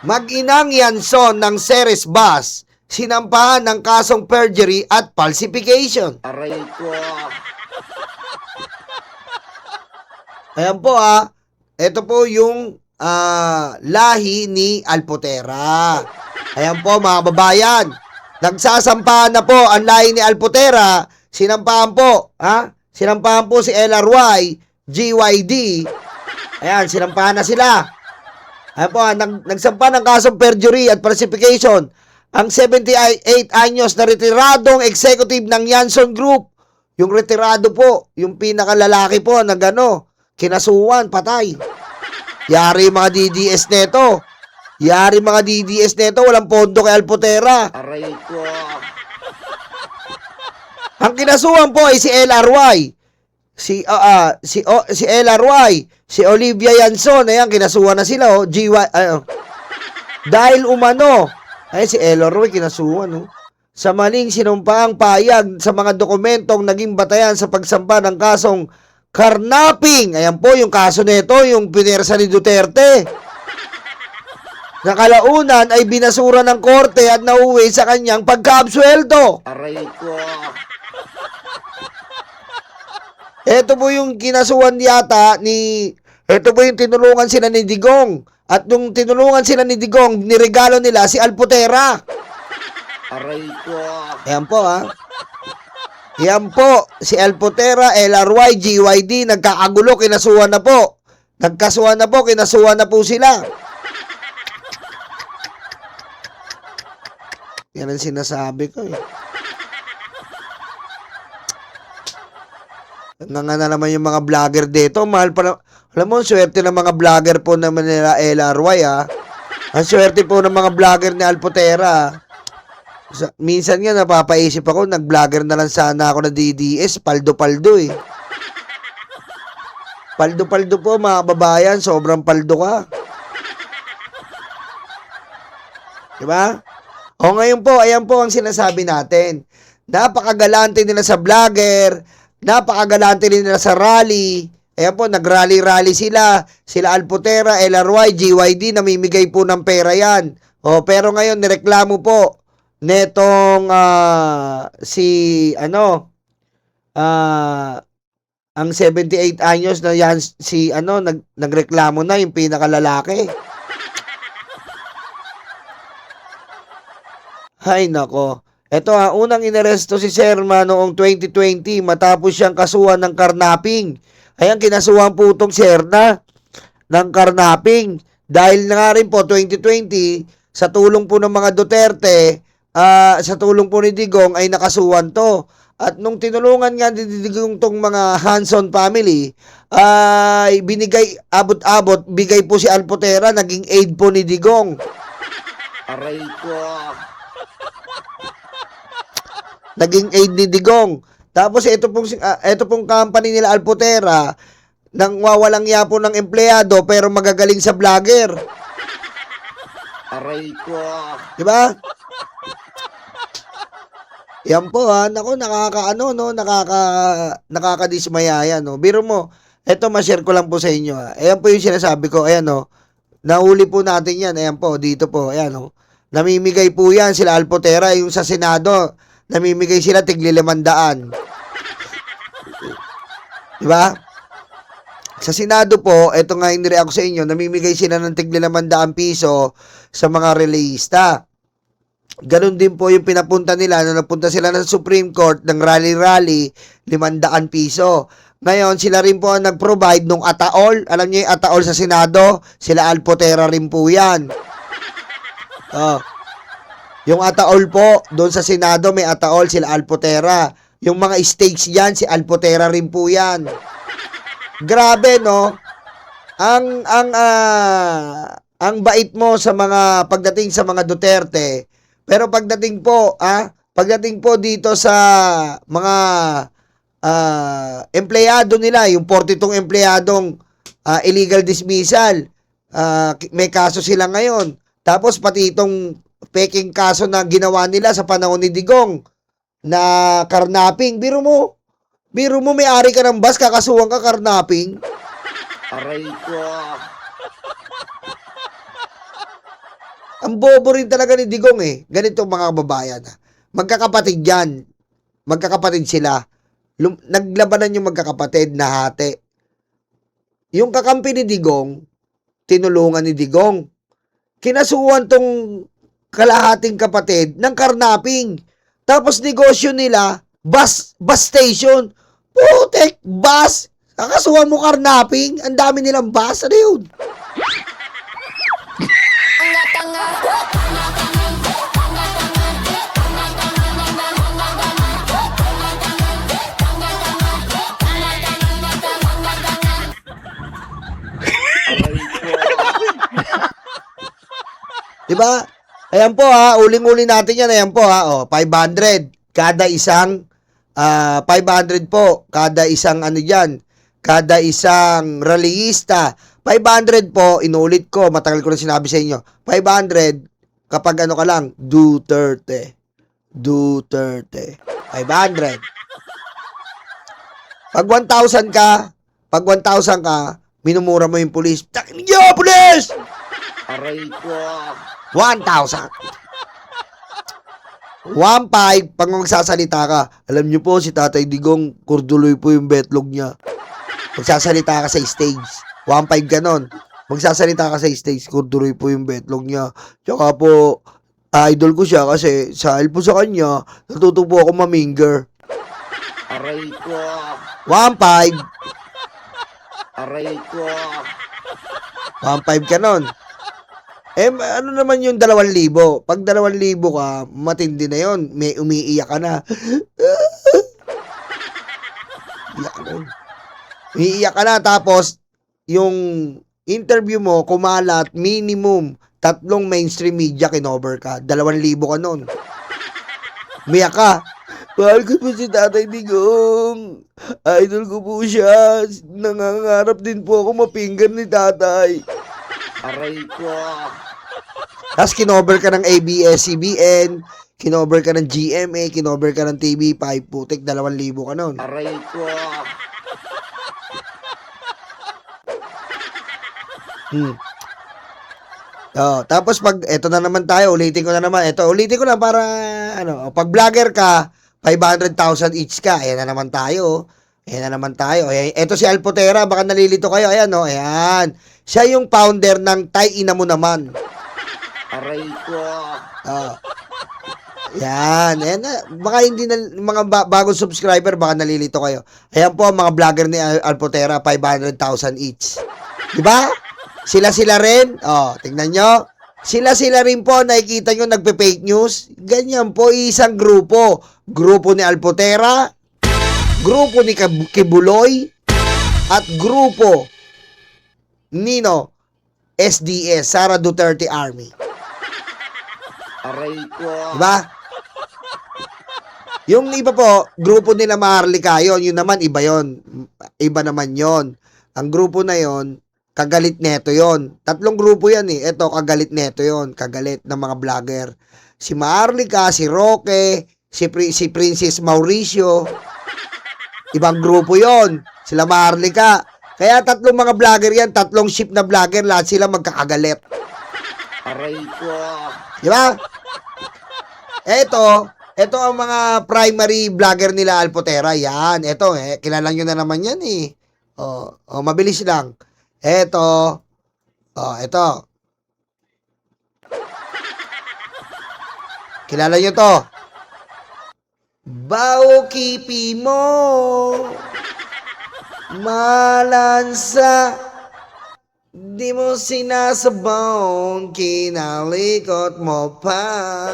Mag-inang Yanson ng Ceres Bus, sinampahan ng kasong perjury at falsification. Aray ko. Ayan po ito po yung lahi ni Alpotera. Ayan po mga babayan, nagsasampahan na po ang lahi ni Alpotera, sinampahan po, sinampahan po si LRY, GYD, ayan, sinampahan na sila. Ayan po, nagsampa ng kasong perjury at falsification ang 78 anyos na retiradong executive ng Yanson Group. Yung retirado po, yung pinakalalaki po na kinasuhan, patay. Yari mga DDS neto. Yari mga DDS neto, walang pondo kay Alpotera. Aray ko. Ang kinasuhan po ay si LRY. Si LRY, si Olivia Yanson, ayan, kinasuhan na sila, dahil umano, ay si LRY kinasuhan, sa maling sinumpaang payag sa mga dokumentong naging batayan sa pagsampa ng kasong karnaping. Ayan po yung kaso nito, yung pinersa ni Duterte. Nakalaunan ay binasura ng korte at nauwi sa kanyang pagkaabsueldo. Aray ko. Ito po yung kinasuhan yata ito po yung tinulungan sila ni Digong. At nung tinulungan sila ni Digong, niregalo nila si Alpotera. Aray ko. Ayan po Yan po, si Alpotera, LRY, GYD, nagkakagulo, kinasuhan na po. Kinasuhan na po sila. Yan ang sinasabi ko na naman yung mga vlogger dito. Mahal pa alam mo, swerte ng mga vlogger po naman nila LRY Ang swerte po ng mga vlogger ni Alpotera. Minsan nga napapaisip ako, nag-vlogger na lang sana ako na DDS, paldo-paldo Paldo-paldo po mga babayan, sobrang paldo ka. Diba? O ngayon po, ayan po ang sinasabi natin. Napakagalante nila sa vlogger, napakagalante nila sa rally. Ayan po, nag-rally-rally sila. Sila Alpotera, LRY, GYD, namimigay po ng pera yan. Pero ngayon, nireklamo po netong ang 78 anyos na yan, nagreklamo na yung pinakalalaki. Hay nako. Ito unang inaresto si Serma noong 2020 matapos siyang kasuhan ng karnaping. Ayan, kinasuhan po itong Serna ng karnaping. Dahil na nga rin po 2020, sa tulong po ng mga Duterte, sa tulong po ni Digong ay nakasuhan to. At nung tinulungan nga ni Digong tong mga Hanson family, ay binigay, abot-abot, bigay po si Alpotera, naging aid po ni Digong. Aray ko. Naging aid ni Digong. Tapos ito pong company nila Alpotera, nang wawalang yapo ng empleyado pero magagaling sa vlogger. Aray ko. Diba? Yan po naku, nakakadismaya yan, Biro mo, eto ma-share ko lang po sa inyo, Ayan po yung sinasabi ko, ayan, nahuli po natin yan, ayan po, dito po, ayan, namimigay po yan sila Alpotera, yung sa Senado, namimigay sila tigli 500. Diba? Sa Senado po, eto nga yung nireact sa inyo, namimigay sila ng tigli 500 piso sa mga relista. Ganon din po yung pinapunta nila nung napunta sila ng Supreme Court ng rally-rally, 500 piso. Ngayon, sila rin po ang nag-provide nung ataol. Alam niyo yung ataol sa Senado? Sila Alpotera rin po yan. Yung ataol po, doon sa Senado may ataol, sila Alpotera. Yung mga stakes yan, si Alpotera rin po yan. Grabe, no? Ang bait mo sa mga pagdating sa mga Duterte. Pero pagdating po dito sa mga empleyado nila, yung 42 empleyadong illegal dismissal, may kaso sila ngayon. Tapos pati itong peking kaso na ginawa nila sa panahon ni Digong na karnaping. Biro mo may-ari ka ng bus, kakasuhan ka karnaping. Aray ko. Ang bobo rin talaga ni Digong eh. Ganito mga kababayan. Magkakapatid yan. Magkakapatid sila. Naglabanan yung magkakapatid na hati. Yung kakampi ni Digong, tinulungan ni Digong. Kinasuhan tong kalahating kapatid ng karnaping. Tapos negosyo nila, bus station. Putek, bus. Kakasuhan mo karnaping. Ang dami nilang bus. Ano yun? Aray ko. Diba? Ayan po ha, uling-uli natin yan. Ayan po ha, 500. Kada isang, 500 po. Kada isang ano dyan, kada isang rallyista. 500 po, inulit ko, matagal ko na sinabi sa inyo. 500, kapag ano ka lang, Duterte. 500. Pag 1,000 ka, minumura mo yung pulis. Takin niyo, pulis! Aray ko. 1,000. 1,500 pag magsasalita ka. Alam niyo po, si Tatay Digong, kurduloy po yung betlog niya. Magsasalita ka sa stage. 1,500 ganon. Magsasalita ka sa stage, kurduloy po yung betlog niya. Tsaka po, idol ko siya kasi dahil po sa kanya, natuto po ako maminger. Aray ko. 1,500. Aray ko. 1,500 ka nun. Ano naman yung 2,000? Pag 2,000 ka, matindi na yon. May umiiyak ka na. Iyak ka na. Umiiyak ka na, tapos, yung interview mo, kumalat, minimum, 3 mainstream media kinover ka. 2,000 ka nun. Umiyak ka. Mahal ko po si Tatay Digong. Idol ko po siya. Nangangarap din po ako mapinggan ni Tatay. Aray ko. Tapos kinover ka ng ABS-CBN, kinover ka ng GMA, kinover ka ng TV5, putik, 2,000 ka nun. Aray ko. Tapos pag, eto na naman tayo, ulitin ko na para, pag vlogger ka, 500,000 each ka, ayan na naman tayo. Ayan, eto si Alpotera, baka nalilito kayo, ayan. Siya yung founder ng Tay Ina Mo Naman. Aray ko. Yan. Baka hindi na, mga bagong subscriber, baka nalilito kayo. Ayan po, mga vlogger ni Alpotera, 500,000 each. Diba? Sila rin. Tingnan nyo. Sila rin po, nakikita nyo, nagpe-fake news. Ganyan po, isang grupo. Grupo ni Alpotera, grupo ni Kibuloy, at grupo Nino SDS, Sara Duterte Army. Aray ko. Diba? Yung iba po, grupo nila Maharlika yun. Yun naman, iba yon. Iba naman yon. Ang grupo na yon, kagalit neto yon. 3 grupo yan eh. Ito, kagalit neto yon. Kagalit ng mga vlogger. Si Maharlika, si Roque, si Princess Mauricio. Ibang grupo yon. Sila Maharlika. Kaya 3 mga vlogger yan. 3 ship na vlogger. Lahat sila magkakagalit. Aray ko. Diba? Ito ang mga primary vlogger nila Alpotera. Yan, ito kilala nyo na naman yan eh. Mabilis lang. Ito. Kilala nyo to. Bao kipi mo, malansa, di mo sinasabong, kinalikot mo pa.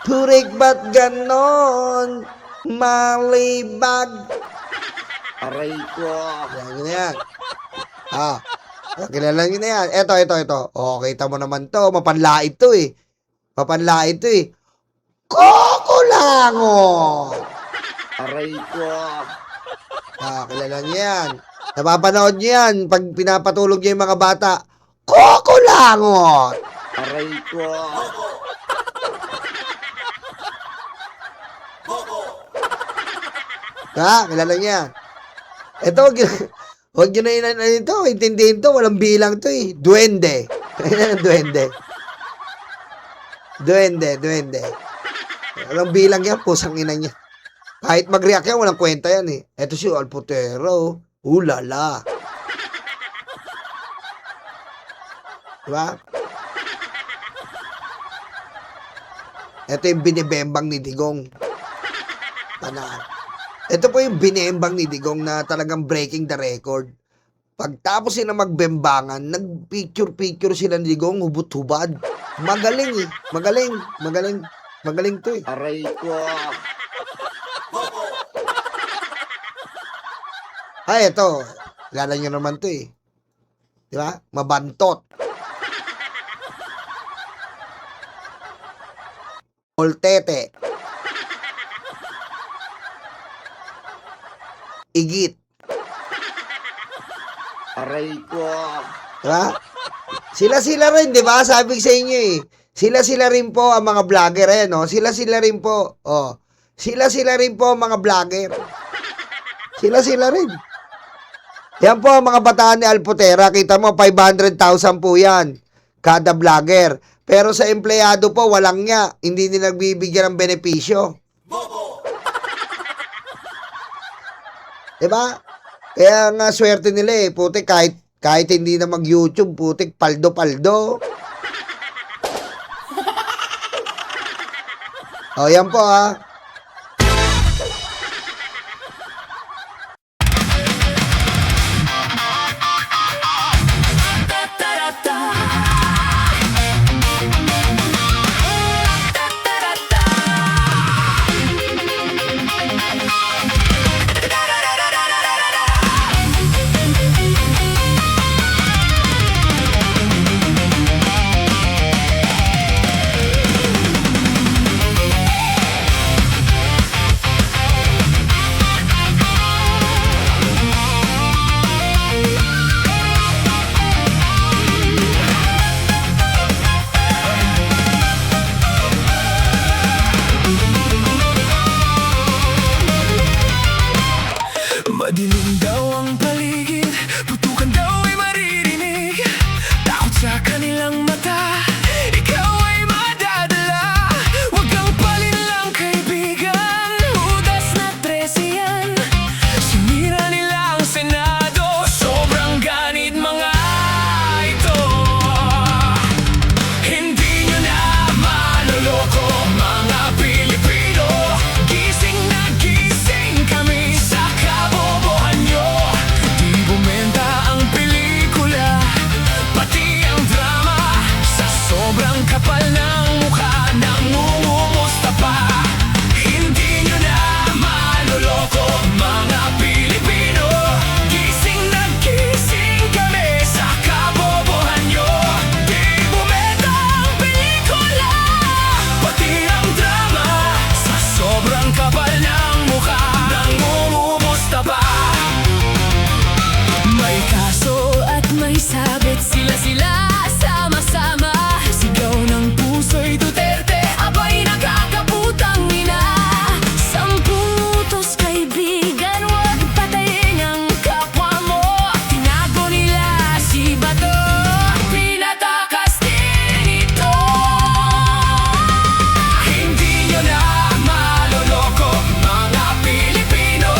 Purik ba't ganon, malibag. Aray ko. Yan. Kilala nyo na yan. Ito. Kita mo naman to. Mapanlait to eh. Kukulangon. Aray ko. Kilala nyo yan. Napapanood nyo yan pag pinapatulog nyo yung mga bata. Kukulangon. Aray ko. Kilala nyo yan. Ito, huwag nyo na ito. Intindihin to. Walang bilang to eh. Duwende. Duwende. Duwende, duwende. Walang bilang yan, pusang ina niya. Kahit mag-react yan, walang kwenta yan eh. Eto si Alpotero. Ulala. Diba? Ito yung binibembang ni Digong. Panaan. Ito po yung binembang ni Digong na talagang breaking the record. Pagtapos sila magbembangan, nag-picture-picture sila ni Digong, hubot-hubad. Magaling eh. Magaling. Magaling. Magaling to eh. Aray ko. Ay, ito. Lala nyo naman to eh. Diba? Mabantot. Oltete. Igit. Aray ko. Diba? Sila-sila rin, di ba? Sabi ko sa inyo eh. Sila-sila rin po ang mga vlogger eh, no? Sila-sila rin po. Oh. Sila-sila rin po ang mga vlogger. Sila-sila rin. Yan po ang mga bataan ni Alpotera. Kita mo, 500,000 po yan. Kada vlogger. Pero sa empleyado po, walang nga. Hindi nila nagbibigyan ng benepisyo. Diba? Kaya nga swerte nila eh. Putik, kahit hindi na mag-YouTube, putik, paldo-paldo. O, yan po ha. Madilim daw ang paligid, putukan daw ay maririnig. Takot sa kanilang mata, ikaw ay madadala. Huwag kang palinlang kaibigan, hudas na 13 yan. Sinira nila ang Senado, sobrang ganid mga ito. Hindi nyo na maloloko mga Pilipino. Gising na gising kami sa kabobohan nyo. Di bumenta ang pelikula, pati ang drama. Sa sobrang kapal ng mukha, nangungumusta pa. Hindi nyo na maloloko mga Pilipino. Gising na gising kami sa kabobohan nyo. Di bumenta ang pelikula, pati ang drama. Sa sobrang kapal ng mukha, nangungumusta pa. May kaso at may sabit, sila-sila sama-sama. Sigaw ng puso'y Duterte, abay nakakaputang ina. 10 utos kaibigan, huwag patayin ang kapwa mo. Tinago nila si Bato, pinatakas din ito. Hindi nyo na maloloko mga Pilipino.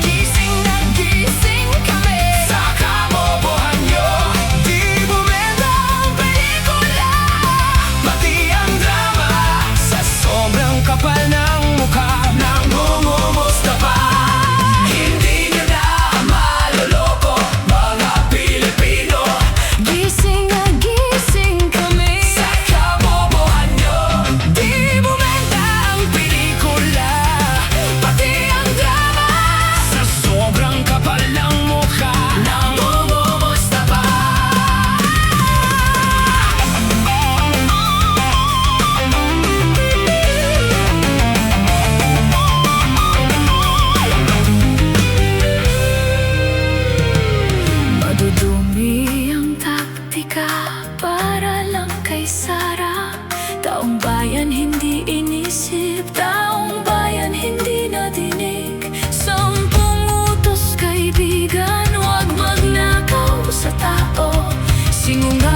Gising na gising kami sa kabobohan nyo. Di bumenta ang pelikula, pati ang drama. Sa sobrang kapal ng mukha, nangungumusta pa. Hindi nyo na maloloko mga Pilipino. Gising na gising kami sa kabobohan nyo. Di bumenta ang pelikula, pati ang drama. Sa sobrang kapal ng mukha, nangungumusta pa. Madudumi ang taktika para lang kay Sara. Taong bayan hindi inisip, taong bayan hindi nadinig. 10 utos kaibigan, huwag magnakaw sa tao. Singungaling